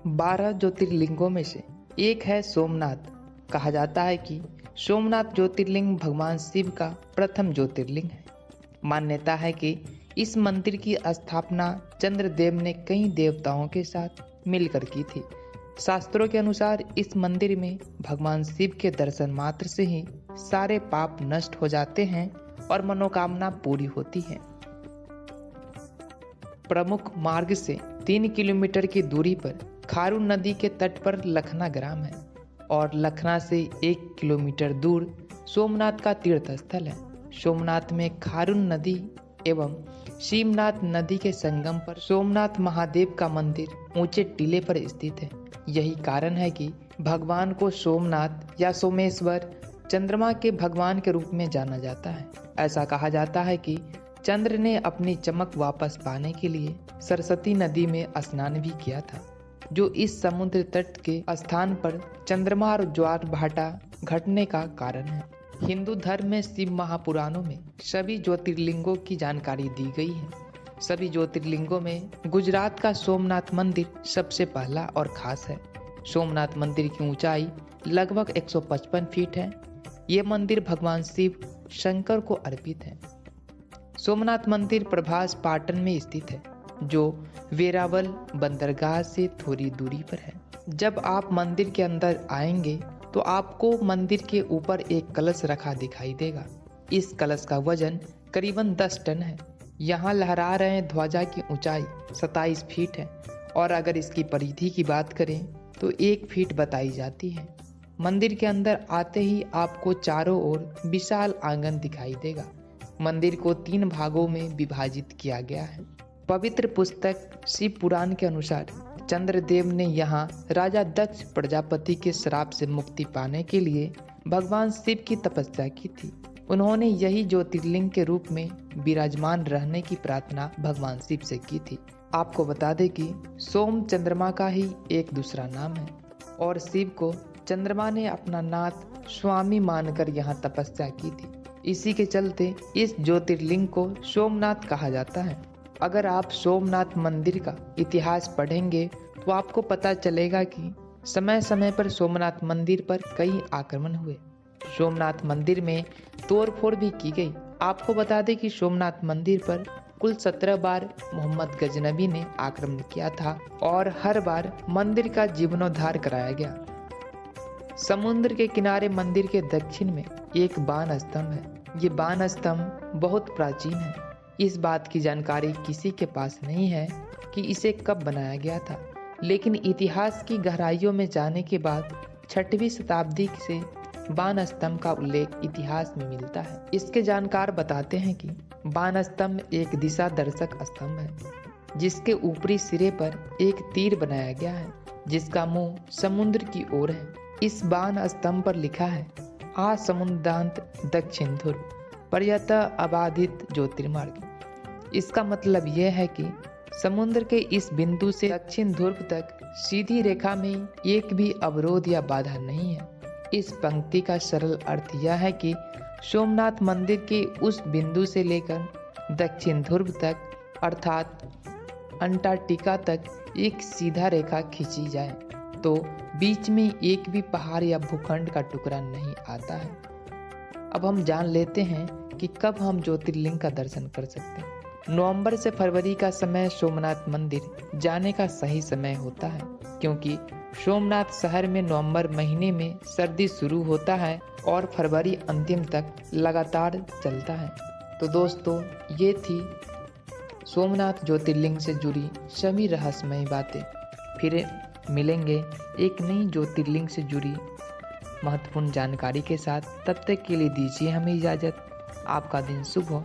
12 ज्योतिर्लिंगों में से एक है सोमनाथ। कहा जाता है कि सोमनाथ ज्योतिर्लिंग भगवान शिव का प्रथम ज्योतिर्लिंग है। मान्यता है कि इस मंदिर की स्थापना चंद्रदेव ने कई देवताओं के साथ मिलकर की थी। शास्त्रों के अनुसार इस मंदिर में भगवान शिव के दर्शन मात्र से ही सारे पाप नष्ट हो जाते हैं और मनोकामना पूरी होती है। प्रमुख मार्ग से 3 किलोमीटर की दूरी पर खारून नदी के तट पर लखना ग्राम है और लखना से 1 किलोमीटर दूर सोमनाथ का तीर्थ स्थल है। सोमनाथ में खारून नदी एवं शिवनाथ नदी के संगम पर सोमनाथ महादेव का मंदिर ऊंचे टीले पर स्थित है। यही कारण है कि भगवान को सोमनाथ या सोमेश्वर चंद्रमा के भगवान के रूप में जाना जाता है। ऐसा कहा जाता है कि चंद्र ने अपनी चमक वापस पाने के लिए सरस्वती नदी में स्नान भी किया था, जो इस समुद्र तट के स्थान पर चंद्रमा और ज्वार भाटा घटने का कारण है। हिंदू धर्म में शिव महापुराणों में सभी ज्योतिर्लिंगों की जानकारी दी गई है। सभी ज्योतिर्लिंगों में गुजरात का सोमनाथ मंदिर सबसे पहला और खास है। सोमनाथ मंदिर की ऊंचाई लगभग 155 फीट है। ये मंदिर भगवान शिव शंकर को अर्पित है। सोमनाथ मंदिर प्रभास पाटन में स्थित है, जो वेरावल बंदरगाह से थोड़ी दूरी पर है। जब आप मंदिर के अंदर आएंगे तो आपको मंदिर के ऊपर एक कलश रखा दिखाई देगा। इस कलश का वजन करीबन 10 टन है। यहाँ लहरा रहे ध्वजा की ऊंचाई 27 फीट है और अगर इसकी परिधि की बात करें तो 1 फीट बताई जाती है। मंदिर के अंदर आते ही आपको चारों ओर विशाल आंगन दिखाई देगा। मंदिर को 3 भागों में विभाजित किया गया है। पवित्र पुस्तक शिव पुराण के अनुसार चंद्रदेव ने यहाँ राजा दक्ष प्रजापति के श्राप से मुक्ति पाने के लिए भगवान शिव की तपस्या की थी। उन्होंने यही ज्योतिर्लिंग के रूप में विराजमान रहने की प्रार्थना भगवान शिव से की थी। आपको बता दें कि सोम चंद्रमा का ही एक दूसरा नाम है और शिव को चंद्रमा ने अपना नाथ स्वामी मानकर यहाँ तपस्या की थी। इसी के चलते इस ज्योतिर्लिंग को सोमनाथ कहा जाता है। अगर आप सोमनाथ मंदिर का इतिहास पढ़ेंगे तो आपको पता चलेगा कि समय समय पर सोमनाथ मंदिर पर कई आक्रमण हुए। सोमनाथ मंदिर में तोड़फोड़ भी की गई। आपको बता दें कि सोमनाथ मंदिर पर कुल 17 बार मोहम्मद गजनबी ने आक्रमण किया था और हर बार मंदिर का जीर्णोद्धार कराया गया। समुद्र के किनारे मंदिर के दक्षिण में एक बाण स्तंभ है। ये बाण स्तंभ बहुत प्राचीन है। इस बात की जानकारी किसी के पास नहीं है कि इसे कब बनाया गया था, लेकिन इतिहास की गहराइयों में जाने के बाद 6वीं शताब्दी से बाण स्तंभ का उल्लेख इतिहास में मिलता है। इसके जानकार बताते हैं कि बाण स्तंभ एक दिशा दर्शक स्तंभ है जिसके ऊपरी सिरे पर एक तीर बनाया गया है जिसका मुंह समुद्र की ओर है। इस बाण स्तंभ पर लिखा है आ समुद्रांत दक्षिण ध्रुव पर्यत अबाधित ज्योतिर्मार्ग। इसका मतलब यह है कि समुद्र के इस बिंदु से दक्षिण ध्रुव तक सीधी रेखा में एक भी अवरोध या बाधा नहीं है। इस पंक्ति का सरल अर्थ यह है कि सोमनाथ मंदिर के उस बिंदु से लेकर दक्षिण ध्रुव तक अर्थात अंटार्कटिका तक एक सीधा रेखा खींची जाए तो बीच में एक भी पहाड़ या भूखंड का टुकड़ा नहीं आता है। अब हम जान लेते हैं कि कब हम ज्योतिर्लिंग का दर्शन कर सकते हैं। नवंबर से फरवरी का समय सोमनाथ मंदिर जाने का सही समय होता है, क्योंकि सोमनाथ शहर में नवंबर महीने में सर्दी शुरू होता है और फरवरी अंतिम तक लगातार चलता है। तो दोस्तों, ये थी सोमनाथ ज्योतिर्लिंग से जुड़ी सभी रहस्यमयी बातें। फिर मिलेंगे एक नई ज्योतिर्लिंग से जुड़ी महत्वपूर्ण जानकारी के साथ। तब तक के लिए दीजिए हमें इजाज़त। आपका दिन शुभ हो।